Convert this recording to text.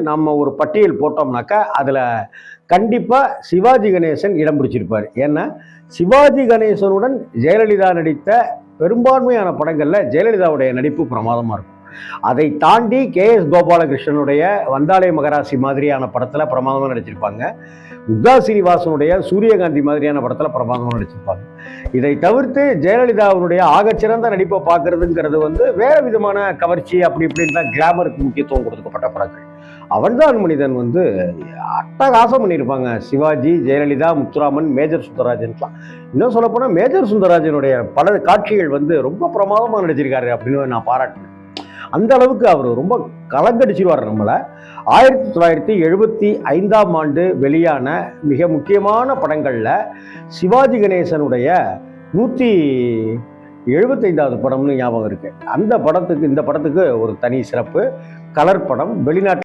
நம்ம ஒரு பட்டியல் போட்டோம்னாக்கா அதில் கண்டிப்பாக சிவாஜி கணேசன் இடம் பிடிச்சிருப்பார். ஏன்னா சிவாஜி கணேசனுடன் ஜெயலலிதா நடித்த பெரும்பான்மையான படங்களில் ஜெயலலிதாவுடைய நடிப்பு பிரமாதமாக இருக்கும். அதை தாண்டி கே.எஸ். கோபாலகிருஷ்ணனுடைய வந்தாலே மகராசி மாதிரியான படத்தில் பிரமாதமாக நடிச்சிருப்பாங்க. முக்தா சீனிவாசனுடைய சூரியகாந்தி மாதிரியான படத்தில் பிரமாதமாக நடிச்சிருப்பாங்க. இதை தவிர்த்து ஜெயலலிதாவுடைய ஆகச்சிறந்த நடிப்பை பார்க்கறதுங்கிறது வேற விதமான கவர்ச்சி அப்படி இப்படின்னு தான் கிளாமருக்கு முக்கியத்துவம் கொடுக்கப்பட்ட படங்கள். அவன்தான் மனிதன் அட்டகாசம் பண்ணியிருப்பாங்க. சிவாஜி, ஜெயலலிதா, முத்துராமன், மேஜர் சுந்தரராஜன்லாம். இன்னும் சொல்லப்போனால் மேஜர் சுந்தரராஜனுடைய பல காட்சிகள் ரொம்ப பிரமாதமாக நடிச்சிருக்காரு அப்படின்னு நான் பாராட்டினேன். அந்த அளவுக்கு அவர் ரொம்ப கலங்கடிச்சிருவார் நம்மளை. 1975ஆம் ஆண்டு வெளியான மிக முக்கியமான படங்களில் சிவாஜி கணேசனுடைய 175வது படம்னு ஞாபகம் இருக்கு. அந்த படத்துக்கு இந்த படத்துக்கு ஒரு தனி சிறப்பு. கலர் படம் வெளிநாட்டு